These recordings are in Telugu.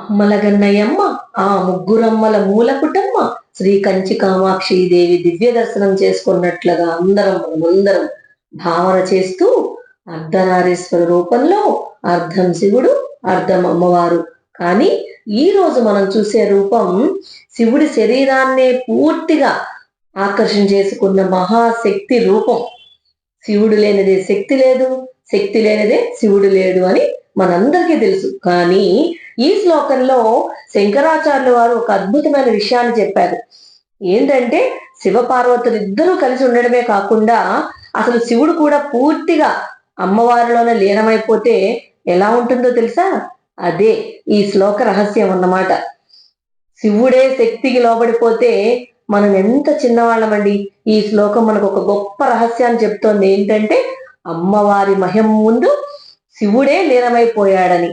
అమ్మలగన్నయమ్మ ఆ ముగ్గురమ్మల మూలపుటమ్మ శ్రీ కంచి కామాక్షి దేవి దివ్య దర్శనం చేసుకున్నట్లుగా అందరం భావన చేస్తూ అర్ధనారీశ్వర రూపంలో అర్ధం శివుడు అర్ధం అమ్మవారు. కానీ ఈ రోజు మనం చూసే రూపం శివుడి శరీరాన్నే పూర్తిగా ఆకర్షణ చేసుకున్న మహాశక్తి రూపం. శివుడు లేనిదే శక్తి లేదు, శక్తి లేనిదే శివుడు లేడు అని మనందరికీ తెలుసు. కానీ ఈ శ్లోకంలో శంకరాచార్యుల వారు ఒక అద్భుతమైన విషయాన్ని చెప్పారు. ఏంటంటే శివపార్వతులు ఇద్దరూ కలిసి ఉండడమే కాకుండా అసలు శివుడు కూడా పూర్తిగా అమ్మవారిలోనే లీనమైపోతే ఎలా ఉంటుందో తెలుసా? అదే ఈ శ్లోక రహస్యం అన్నమాట. శివుడే శక్తికి లోబడిపోతే మనం ఎంత చిన్నవాళ్ళమండి. ఈ శ్లోకం మనకు ఒక గొప్ప రహస్యాన్ని చెప్తోంది. ఏంటంటే అమ్మవారి మహిమ ముందు శివుడే లీనమైపోయాడని.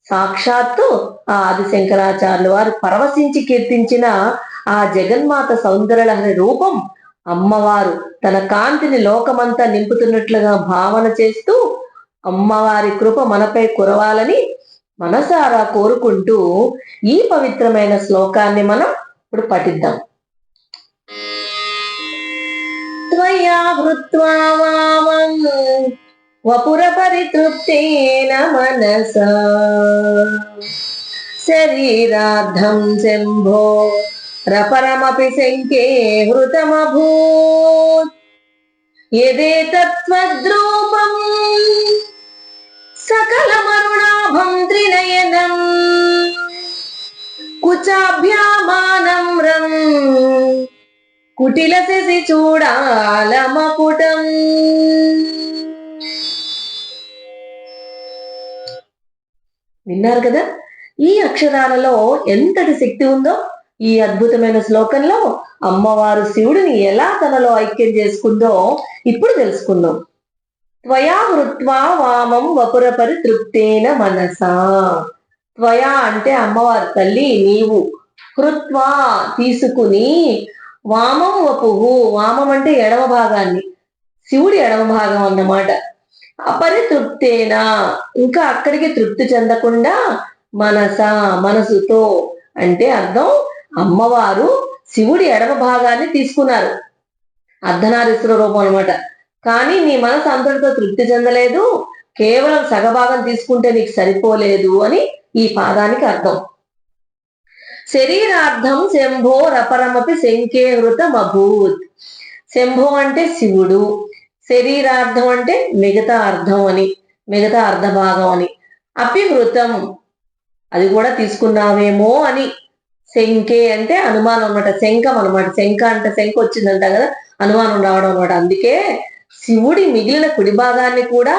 సాక్షాత్తు ఆ ఆదిశంకరాచార్యుల వారు పరవశించి కీర్తించిన ఆ జగన్మాత సౌందర్యలహరి రూపం అమ్మవారు తన కాంతిని లోకమంతా నింపుతున్నట్లుగా భావన చేస్తూ అమ్మవారి కృప మనపై కురవాలని మనసారా కోరుకుంటూ ఈ పవిత్రమైన శ్లోకాన్ని మనం ఇప్పుడు పఠిద్దాం. త్వయా హృత్వా వామం వపుర పరితృప్తేన మనసా శరీరార్థం శంభో రపరమపి శంకే హృతమభూత్ యదేతత్వద్రూపం సకలమరుణాభం త్రినయనం కుచాభ్యామానమ్రం కుటిలశశి చూడాలమకుటం. విన్నారు కదా? ఈ అక్షరాలలో ఎంతటి శక్తి ఉందో. ఈ అద్భుతమైన శ్లోకంలో అమ్మవారు శివుడిని ఎలా తనలో ఐక్యం చేసుకుందో ఇప్పుడు తెలుసుకుందాం. త్వయా హృత్వా వామం వపుర పరితృప్తేన మనసా. త్వయా అంటే అమ్మవారు తల్లి నీవు, హృత్వా తీసుకుని, వామం వపుహు వామం అంటే ఎడమ భాగాన్ని, శివుడి ఎడమ భాగం అన్నమాట. అపరితృప్తేనా ఇంకా అక్కడికి తృప్తి చెందకుండా, మనస మనసుతో అంటే అర్థం అమ్మవారు శివుడి ఎడమ భాగాన్ని తీసుకున్నారు, అర్ధనారీశ్వర రూపం అనమాట. కానీ నీ మనసు అంతటితో తృప్తి చెందలేదు, కేవలం సగభాగం తీసుకుంటే నీకు సరిపోలేదు అని ఈ పాదానికి అర్థం. శరీరార్థం శంభో రపరమపి శంకే హృతం అభూత్. శంభో అంటే శివుడు, శరీరార్థం అంటే మిగతా అర్థం అని, మిగతా అర్ధభాగం అని, అపిహృతం అది కూడా తీసుకున్నావేమో అని, శంకే అంటే అనుమానం అనమాట, శంఖం అనమాట. శంఖ అంటే శంఖ వచ్చిందంట కదా, అనుమానం రావడం అనమాట. అందుకే శివుడి మిగిలిన కుడి భాగాన్ని కూడా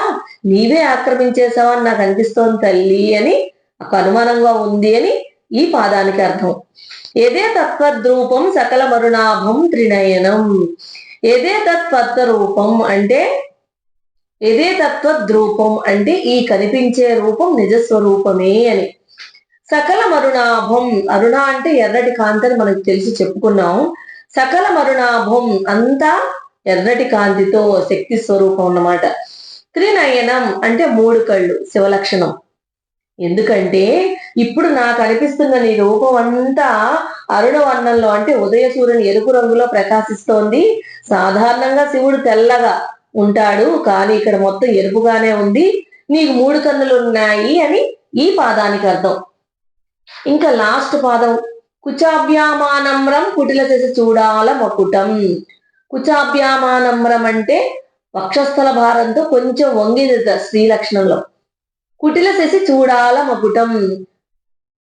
నీవే ఆక్రమించేసావని నాకు అనిపిస్తోంది తల్లి అని, ఒక అనుమానంగా ఉంది అని ఈ పాదానికి అర్థం. ఏదే తత్వద్రూపం సకల మరుణాభం త్రినయనం. ఏదే తత్వరూపం అంటే, ఏదే తత్వద్రూపం అంటే ఈ కనిపించే రూపం నిజస్వరూపమే అని. సకల మరుణాభం, అరుణ అంటే ఎర్రటి కాంతి అని మనకు తెలిసి చెప్పుకున్నాం. సకల మరుణాభం అంతా ఎర్రటి కాంతితో శక్తి స్వరూపం అన్నమాట. త్రినయనం అంటే మూడు కళ్ళు, శివలక్షణం. ఎందుకంటే ఇప్పుడు నాకు అనిపిస్తున్న నీ రూపం అంతా అరుణవర్ణంలో అంటే ఉదయ సూర్యుని ఎరుపు రంగులో ప్రకాశిస్తోంది. సాధారణంగా శివుడు తెల్లగా ఉంటాడు, కానీ ఇక్కడ మొత్తం ఎరుపుగానే ఉంది, నీకు మూడు కన్నులు ఉన్నాయి అని ఈ పాదానికి అర్థం. ఇంకా లాస్ట్ పాదం కుచాభ్యామానమ్రం కుటిలశశి చూడాల మకుటం. కుచాభ్యామానమ్రం అంటే వక్షస్థల భారంతో కొంచెం వంగింది స్త్రీ లక్షణంలో. కుటిలశశి చూడాల మకుటం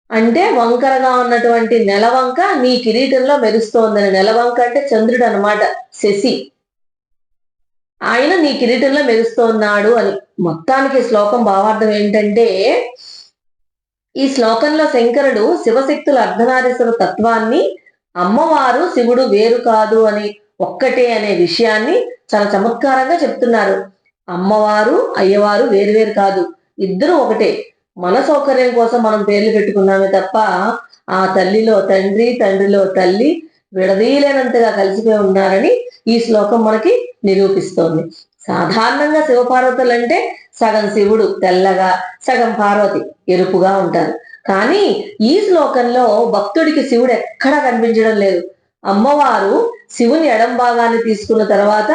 అంటే వంకరగా ఉన్నటువంటి నెలవంక నీ కిరీటంలో మెరుస్తోందని. నెలవంక అంటే చంద్రుడు అనమాట, శశి, ఆయన నీ కిరీటంలో మెరుస్తున్నాడు అని. మొత్తానికి శ్లోకం భావార్థం ఏంటంటే, ఈ శ్లోకంలో శంకరుడు శివశక్తుల అర్ధనారీశ్వర తత్వాన్ని, అమ్మవారు శివుడు వేరు కాదు అని, ఒక్కటే అనే విషయాన్ని చాలా చమత్కారంగా చెప్తున్నారు. అమ్మవారు అయ్యవారు వేరువేరు కాదు, ఇద్దరు ఒకటే. మన సౌకర్యం కోసం మనం పేర్లు పెట్టుకున్నామే తప్ప ఆ తల్లిలో తండ్రి, తండ్రిలో తల్లి విడదీయలేనంతగా కలిసిపోయి ఉన్నారని ఈ శ్లోకం మనకి నిరూపిస్తోంది. సాధారణంగా శివపార్వతులు అంటే సగం శివుడు తెల్లగా, సగం పార్వతి ఎరుపుగా ఉంటారు. కానీ ఈ శ్లోకంలో భక్తుడికి శివుడు ఎక్కడా కనిపించడం లేదు. అమ్మవారు శివుని ఎడం భాగాన్ని తీసుకున్న తర్వాత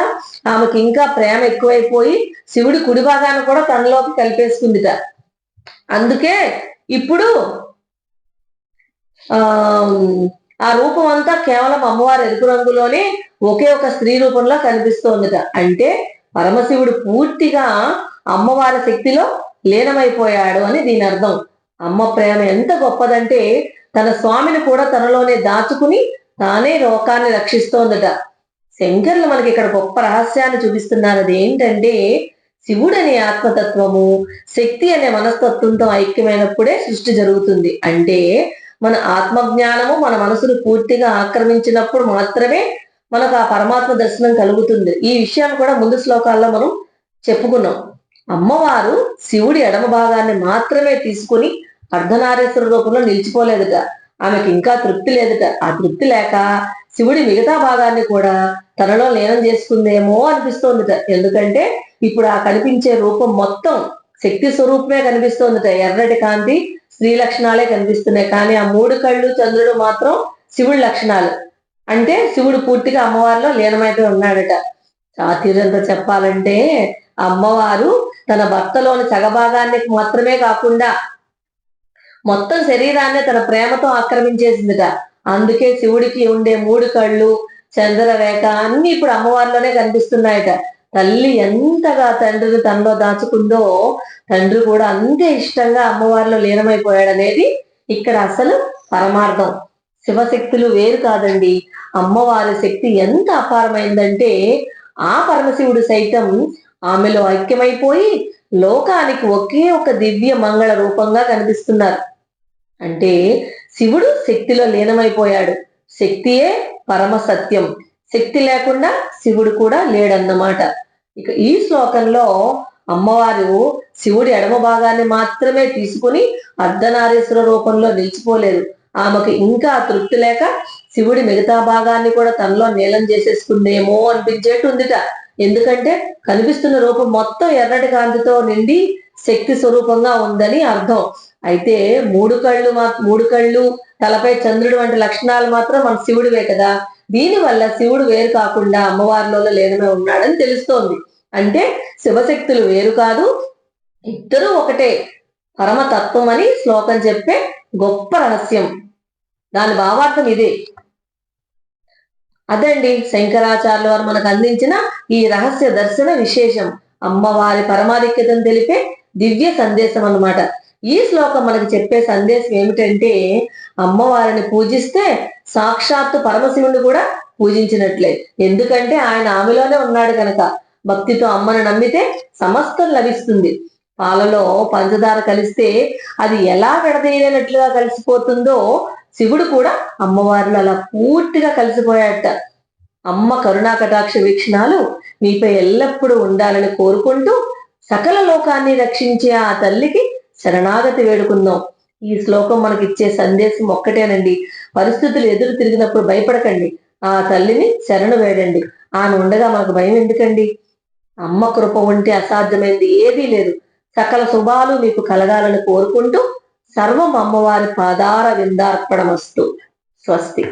ఆమెకి ఇంకా ప్రేమ ఎక్కువైపోయి శివుడి కుడి భాగాన్ని కూడా తనలోకి కలిపేసుకుందిట. అందుకే ఇప్పుడు ఆ రూపం అంతా కేవలం అమ్మవారు ఎరుపు రంగులోనే ఒకే ఒక స్త్రీ రూపంలో కనిపిస్తోందిట. అంటే పరమశివుడు పూర్తిగా అమ్మవారి శక్తిలో లీనమైపోయాడు అని దీని అర్థం. అమ్మ ప్రేమ ఎంత గొప్పదంటే తన స్వామిని కూడా తనలోనే దాచుకుని తానే లోకాన్ని రక్షిస్తోందట. శంకర్లు మనకి ఇక్కడ గొప్ప రహస్యాన్ని చూపిస్తున్నారు. అది ఏంటంటే శివుడు అనే ఆత్మతత్వము శక్తి అనే మనస్తత్వంతో ఐక్యమైనప్పుడే సృష్టి జరుగుతుంది. అంటే మన ఆత్మజ్ఞానము మన మనసును పూర్తిగా ఆక్రమించినప్పుడు మాత్రమే మనకు ఆ పరమాత్మ దర్శనం కలుగుతుంది. ఈ విషయాన్ని కూడా ముందు శ్లోకాల్లో మనం చెప్పుకున్నాం. అమ్మవారు శివుడి ఎడమ భాగాన్ని మాత్రమే తీసుకుని అర్ధనారీశ్వర రూపంలో నిలిచిపోలేదుట. ఆమెకి ఇంకా తృప్తి లేదుట. ఆ తృప్తి లేక శివుడి మిగతా భాగాన్ని కూడా తనలో లీనం చేసుకుందేమో అనిపిస్తోందిట. ఎందుకంటే ఇప్పుడు ఆ కనిపించే రూపం మొత్తం శక్తి స్వరూపమే కనిపిస్తోందిట. ఎర్రటి కాంతి స్త్రీ లక్షణాలే కనిపిస్తున్నాయి. కానీ ఆ 3 కళ్ళు చంద్రుడు మాత్రం శివుడి లక్షణాలు. అంటే శివుడు పూర్తిగా అమ్మవారిలో లీనమైతే ఉన్నాడట. చాతుర్యంతో చెప్పాలంటే అమ్మవారు తన భర్తలోని సగభాగానికి మాత్రమే కాకుండా మొత్తం శరీరాన్ని తన ప్రేమతో ఆక్రమించేసిందిట. అందుకే శివుడికి ఉండే 3 కళ్ళు చంద్రరేఖ అన్ని ఇప్పుడు అమ్మవారిలోనే కనిపిస్తున్నాయట. తల్లి ఎంతగా తండ్రిని తనలో దాచుకుందో తండ్రి కూడా అంతే ఇష్టంగా అమ్మవారిలో లీనమైపోయాడనేది ఇక్కడ అసలు పరమార్థం. శివశక్తులు వేరు కాదండి. అమ్మవారి శక్తి ఎంత అపారమైందంటే ఆ పరమశివుడు సైతం ఆమెలో ఐక్యమైపోయి లోకానికి ఒకే ఒక దివ్య మంగళ రూపంగా కనిపిస్తున్నారు. అంటే శివుడు శక్తిలో లీనమైపోయాడు. శక్తియే పరమ సత్యం. శక్తి లేకుండా శివుడు కూడా లేడన్నమాట. ఇక ఈ శ్లోకంలో అమ్మవారు శివుడి ఎడమ భాగాన్ని మాత్రమే తీసుకుని అర్ధనారీశ్వర రూపంలో నిలిచిపోలేదు. ఆమెకు ఇంకా తృప్తి లేక శివుడి మిగతా భాగాన్ని కూడా తనలో నీలం చేసేసుకుందేమో అనిపించేట్టు ఉందిట. ఎందుకంటే కనిపిస్తున్న రూపం మొత్తం ఎర్రటి కాంతితో నిండి శక్తి స్వరూపంగా ఉందని అర్థం. అయితే 3 కళ్ళు తలపై చంద్రుడు వంటి లక్షణాలు మాత్రం మన శివుడివే కదా. దీనివల్ల శివుడు వేరు కాకుండా అమ్మవారిలో లీనమే ఉన్నాడని తెలుస్తోంది. అంటే శివశక్తులు వేరు కాదు, ఇద్దరు ఒకటే పరమతత్వం అని శ్లోకం చెప్పే గొప్ప రహస్యం. దాని భావార్థం ఇదే. అదండి శంకరాచార్యుల వారు మనకు అందించిన ఈ రహస్య దర్శన విశేషం. అమ్మవారి పరమాధిక్యతను తెలిపే దివ్య సందేశం అన్నమాట. ఈ శ్లోకం మనకు చెప్పే సందేశం ఏమిటంటే అమ్మవారిని పూజిస్తే సాక్షాత్తు పరమశివుని కూడా పూజించినట్లే. ఎందుకంటే ఆయన ఆమెలోనే ఉన్నాడు కనుక. భక్తితో అమ్మను నమ్మితే సమస్తం లభిస్తుంది. పాలలో పంచదార కలిస్తే అది ఎలా విడదీయలేనట్లుగా కలిసిపోతుందో శివుడు కూడా అమ్మవారిలో అలా పూర్తిగా కలిసిపోయాట. అమ్మ కరుణా కటాక్ష వీక్షణాలు మీపై ఎల్లప్పుడూ ఉండాలని కోరుకుంటూ సకల లోకాన్ని రక్షించే ఆ తల్లికి శరణాగతి వేడుకుందాం. ఈ శ్లోకం మనకి ఇచ్చే సందేశం ఒక్కటేనండి. పరిస్థితులు ఎదురు తిరిగినప్పుడు భయపడకండి. ఆ తల్లిని శరణు వేడండి. ఆమె ఉండగా మనకు భయం ఎందుకండి? అమ్మ కృప ఉంటే అసాధ్యమైంది ఏదీ లేదు. సకల శుభాలు మీకు కలగాలని కోరుకుంటూ సర్వం అమ్మవారి పాదార విందార్పణమస్తు. స్వస్తి.